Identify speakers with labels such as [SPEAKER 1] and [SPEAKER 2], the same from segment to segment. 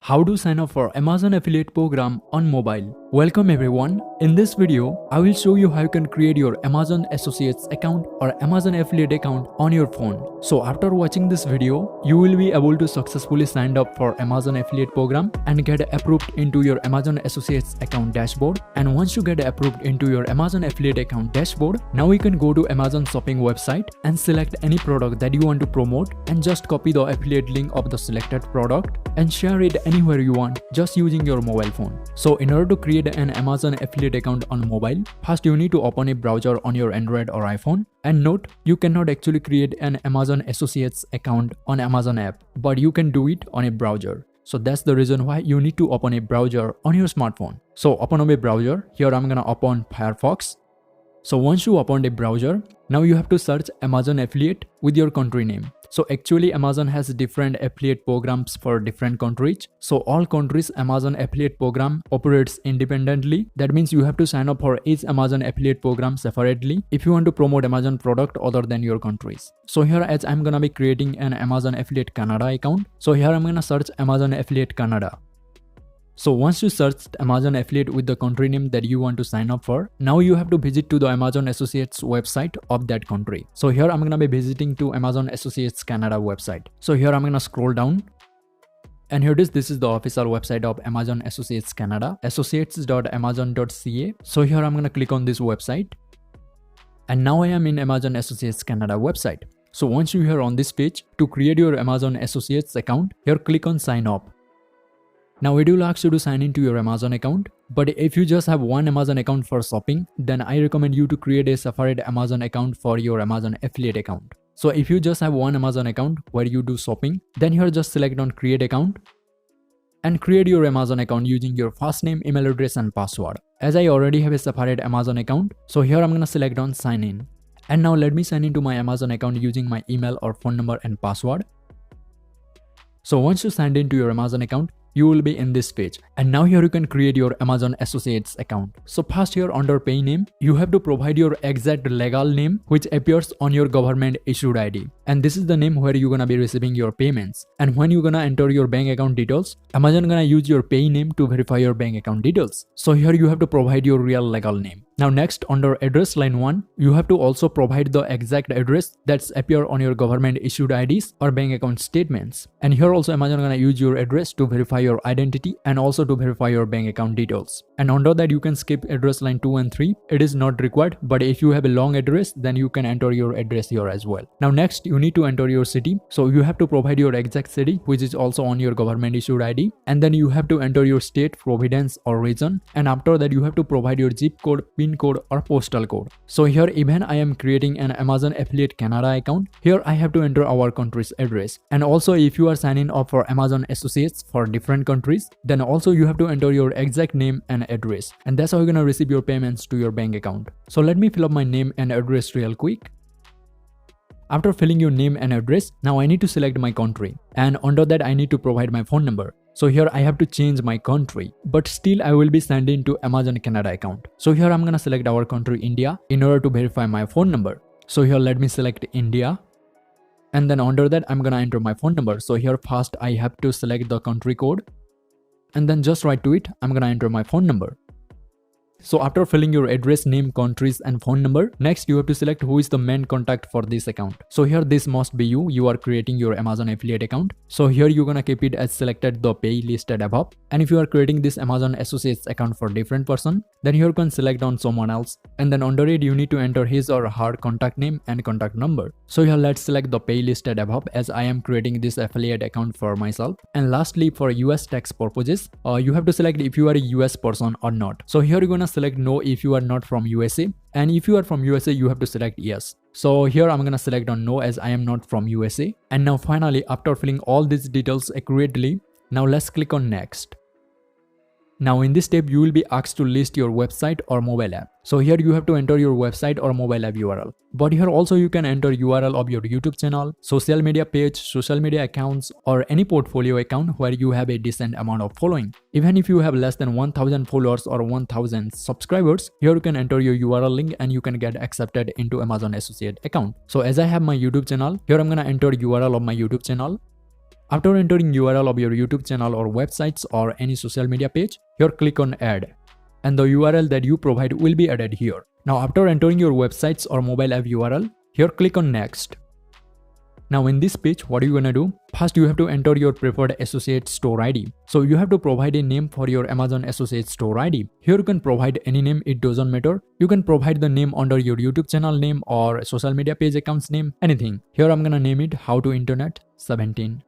[SPEAKER 1] How to sign up for Amazon affiliate program on mobile. Welcome everyone. In this video, I will show you how you can create your Amazon Associates account or Amazon affiliate account on your phone. So after watching this video, you will be able to successfully sign up for Amazon affiliate program and get approved into your Amazon Associates account dashboard. And once you get approved into your Amazon affiliate account dashboard, now you can go to Amazon shopping website and select any product that you want to promote and just copy the affiliate link of the selected product and share it anywhere you want just using your mobile phone. So in order to create an Amazon affiliate account on mobile, first you need to open a browser on your Android or iPhone. And note, you cannot actually create an Amazon Associates account on Amazon app, but you can do it on a browser. So that's the reason why you need to open a browser on your smartphone. So open up a browser. Here I'm gonna open Firefox. So once you open a browser, now you have to search Amazon affiliate with your country name. So actually Amazon has different affiliate programs for different countries. So all countries Amazon affiliate program operates independently. That means you have to sign up for each Amazon affiliate program separately if you want to promote Amazon product other than your countries. So here as I'm gonna be creating an Amazon affiliate Canada account. So here I'm gonna search Amazon affiliate Canada. So once you search Amazon affiliate with the country name that you want to sign up for, now you have to visit to the Amazon Associates website of that country. So here I'm gonna be visiting to Amazon Associates Canada website. So here I'm gonna scroll down. And here it is, this is the official website of Amazon Associates Canada, associates.amazon.ca. So here I'm gonna click on this website. And now I am in Amazon Associates Canada website. So once you are on this page, to create your Amazon Associates account, here click on sign up. Now it will ask you to sign into your Amazon account, but if you just have one Amazon account for shopping, then I recommend you to create a separate Amazon account for your Amazon affiliate account. So if you just have one Amazon account where you do shopping, then here just select on create account and create your Amazon account using your first name, email address and password. As I already have a separate Amazon account, so here I'm gonna select on sign in. And now let me sign into my Amazon account using my email or phone number and password. So once you signed into your Amazon account, you will be in this page. And now here you can create your Amazon Associates account. So first here under pay name, you have to provide your exact legal name which appears on your government issued ID. And this is the name where you're gonna be receiving your payments. And when you're gonna enter your bank account details, Amazon gonna use your pay name to verify your bank account details. So here you have to provide your real legal name. Now next under address line 1, you have to also provide the exact address that's appear on your government issued IDs or bank account statements. And here also Amazon gonna use your address to verify your identity and also to verify your bank account details. And under that you can skip address line 2 and 3. It is not required, but if you have a long address, then you can enter your address here as well. Now next you need to enter your city. So you have to provide your exact city which is also on your government issued ID. And then you have to enter your state, province or region. And after that you have to provide your zip code, PIN code or postal code. So here even I am creating an Amazon affiliate Canada account. Here I have to enter our country's address. And also if you are signing up for Amazon Associates for different countries, then also you have to enter your exact name and address. And that's how you're gonna receive your payments to your bank account. So let me fill up my name and address real quick. After filling your name and address, now I need to select my country. And under that I need to provide my phone number. So here I have to change my country, but still I will be signed into Amazon Canada account. So here I'm gonna select our country India in order to verify my phone number. So here let me select India. And then under that I'm gonna enter my phone number. So here first I have to select the country code. And then just right to it, I'm gonna enter my phone number. So after filling your address, name, countries and phone number, next you have to select who is the main contact for this account. So here this must be you. You are creating your Amazon affiliate account. So here you're gonna keep it as selected the pay listed above. And if you are creating this Amazon Associates account for different person, then here you can select on someone else. And then under it you need to enter his or her contact name and contact number. So here let's select the pay listed above as I am creating this affiliate account for myself. And lastly for US tax purposes, you have to select if you are a US person or not. So here you're gonna select no if you are not from USA, and if you are from USA you have to select yes. So here I'm gonna select on no as I am not from USA. And now finally after filling all these details accurately, now let's click on next. Now in this step you will be asked to list your website or mobile app. So here you have to enter your website or mobile app URL. But here also you can enter URL of your YouTube channel, social media page, social media accounts or any portfolio account where you have a decent amount of following. Even if you have less than 1000 followers or 1000 subscribers, here you can enter your URL link and you can get accepted into Amazon Associate account. So as I have my YouTube channel, here I'm gonna enter URL of my YouTube channel. After entering URL of your YouTube channel or websites or any social media page, here click on add, and the URL that you provide will be added here. Now after entering your websites or mobile app URL, here click on next. Now in this page, what are you gonna do? First, you have to enter your preferred associate store ID. So you have to provide a name for your Amazon associate store ID. Here you can provide any name, it doesn't matter. You can provide the name under your YouTube channel name or social media page accounts name, anything. Here I'm gonna name it How to Internet 17.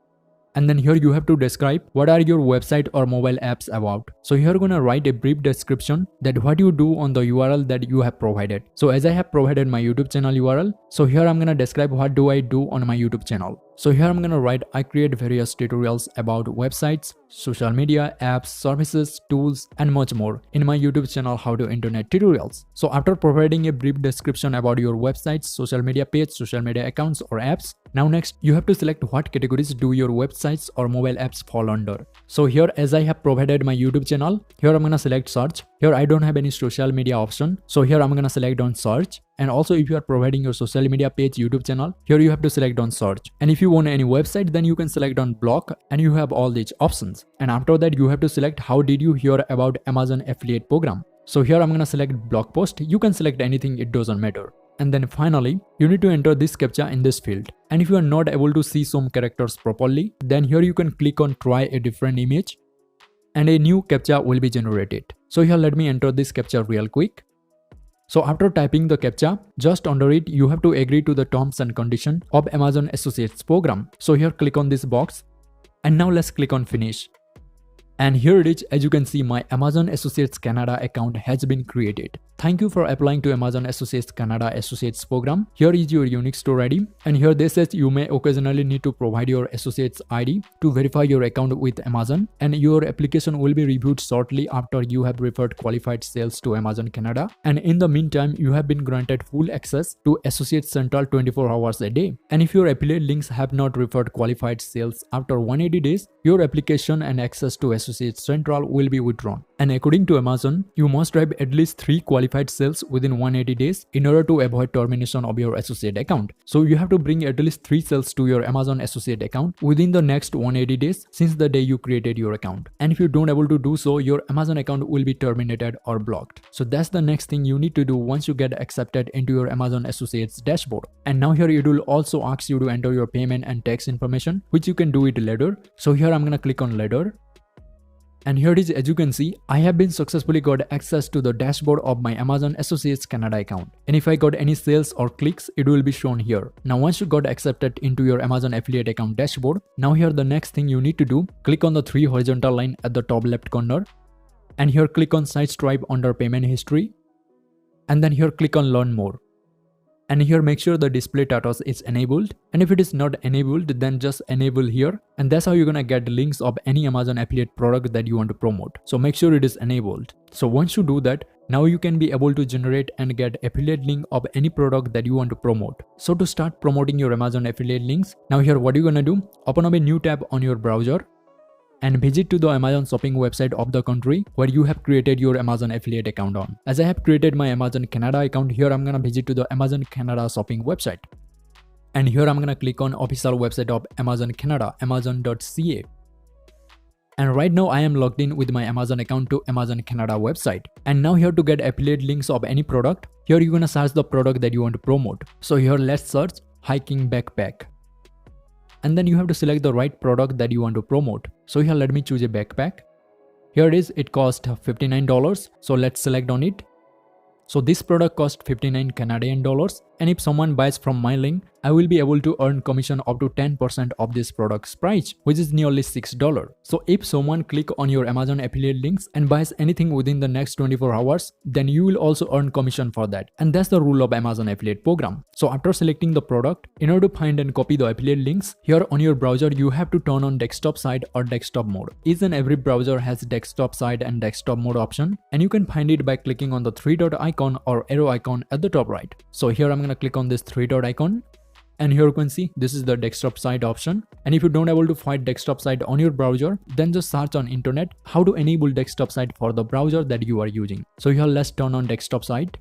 [SPEAKER 1] And then here you have to describe what are your website or mobile apps about. So here you're gonna write a brief description that what you do on the URL that you have provided. So as I have provided my YouTube channel URL, so here I'm gonna describe what do I do on my YouTube channel. So here I'm gonna write I create various tutorials about websites, social media, apps, services, tools, and much more in my YouTube channel How to Internet Tutorials. So after providing a brief description about your websites, social media page, social media accounts or apps, now next you have to select what categories do your websites or mobile apps fall under. So here as I have provided my YouTube channel, here I'm gonna select search. Here I don't have any social media option, so here I'm gonna select on search. And also if you are providing your social media page YouTube channel, here you have to select on search. And if you want any website, then you can select on blog, and you have all these options. And after that you have to select how did you hear about Amazon affiliate program. So here I'm gonna select blog post. You can select anything, it doesn't matter. And then finally, you need to enter this CAPTCHA in this field. And if you are not able to see some characters properly, then here you can click on try a different image and a new CAPTCHA will be generated. So here let me enter this CAPTCHA real quick. So after typing the CAPTCHA, just under it you have to agree to the terms and condition of Amazon Associates program. So here click on this box and now let's click on finish. And here it is, as you can see my Amazon Associates Canada account has been created. Thank you for applying to Amazon Associates Canada Associates program. Here is your unique store ID, and here they says you may occasionally need to provide your Associates ID to verify your account with Amazon, and your application will be reviewed shortly after you have referred qualified sales to Amazon Canada. And in the meantime, you have been granted full access to Associates Central 24 hours a day. And if your affiliate links have not referred qualified sales after 180 days, your application and access to Associates Central will be withdrawn. And according to Amazon, you must have at least 3 qualified sales within 180 days in order to avoid termination of your associate account. So you have to bring at least 3 sales to your Amazon associate account within the next 180 days since the day you created your account. And if you don't able to do so, your Amazon account will be terminated or blocked. So that's the next thing you need to do once you get accepted into your Amazon associates dashboard. And now here it will also ask you to enter your payment and tax information, which you can do it later. So here I'm gonna click on later. And here it is, as you can see, I have been successfully got access to the dashboard of my Amazon Associates Canada account. And if I got any sales or clicks, it will be shown here. Now once you got accepted into your Amazon affiliate account dashboard, now here the next thing you need to do, click on the 3 horizontal line at the top left corner. And here click on Site Stripe under payment history. And then here click on learn more. And here make sure the display status is enabled, and if it is not enabled then just enable here, and that's how you're gonna get links of any Amazon affiliate product that you want to promote. So make sure it is enabled. So once you do that, now you can be able to generate and get affiliate link of any product that you want to promote. So to start promoting your Amazon affiliate links, now here what you're gonna do, open up a new tab on your browser and visit to the Amazon shopping website of the country where you have created your Amazon affiliate account on. As I have created my Amazon Canada account, here I'm gonna visit to the Amazon Canada shopping website. And here I'm gonna click on official website of Amazon Canada, amazon.ca. And right now I am logged in with my Amazon account to Amazon Canada website. And now here to get affiliate links of any product, here you're gonna search the product that you want to promote. So here let's search hiking backpack. And then you have to select the right product that you want to promote. So here let me choose a backpack. Here it is, it cost $59. So let's select on it. So this product cost 59 Canadian dollars, and if someone buys from my link, I will be able to earn commission up to 10% of this product's price, which is nearly $6. So if someone click on your Amazon affiliate links and buys anything within the next 24 hours, then you will also earn commission for that. And that's the rule of Amazon affiliate program. So after selecting the product, in order to find and copy the affiliate links, here on your browser, you have to turn on desktop side or desktop mode. Each and every browser has desktop side and desktop mode option, and you can find it by clicking on the 3-dot icon or arrow icon at the top right. So here I'm gonna click on this 3-dot icon. And here you can see this is the desktop side option. And if you don't able to find desktop side on your browser, then just search on internet how to enable desktop side for the browser that you are using. So here let's turn on desktop side.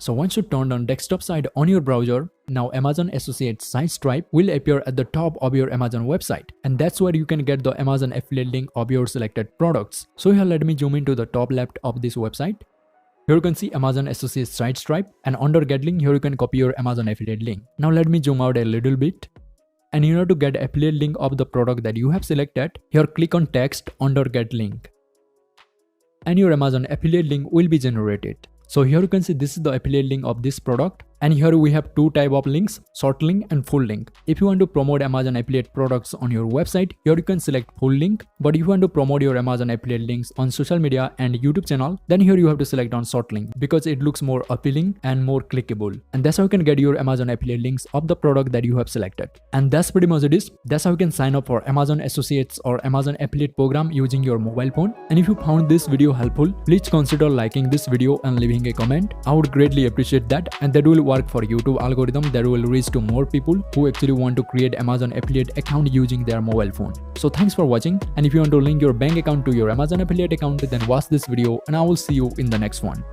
[SPEAKER 1] So once you turn on desktop side on your browser, now Amazon Associates site stripe will appear at the top of your Amazon website, and that's where you can get the Amazon affiliate link of your selected products. So here let me zoom into the top left of this website. Here you can see Amazon Associates site stripe, and under get link here you can copy your Amazon affiliate link. Now let me zoom out a little bit. And here to get affiliate link of the product that you have selected, here click on text under get link. And your Amazon affiliate link will be generated. So here you can see this is the affiliate link of this product, and here we have two type of links, short link and full link. If you want to promote Amazon affiliate products on your website, here you can select full link, but if you want to promote your Amazon affiliate links on social media and YouTube channel, then here you have to select on short link because it looks more appealing and more clickable. And that's how you can get your Amazon affiliate links of the product that you have selected. And that's pretty much it is. That's how you can sign up for Amazon Associates or Amazon affiliate program using your mobile phone. And if you found this video helpful, please consider liking this video and leaving a comment. I would greatly appreciate that, and that will work for YouTube algorithm that will reach to more people who actually want to create Amazon affiliate account using their mobile phone. So thanks for watching, and if you want to link your bank account to your Amazon affiliate account, then watch this video and I will see you in the next one.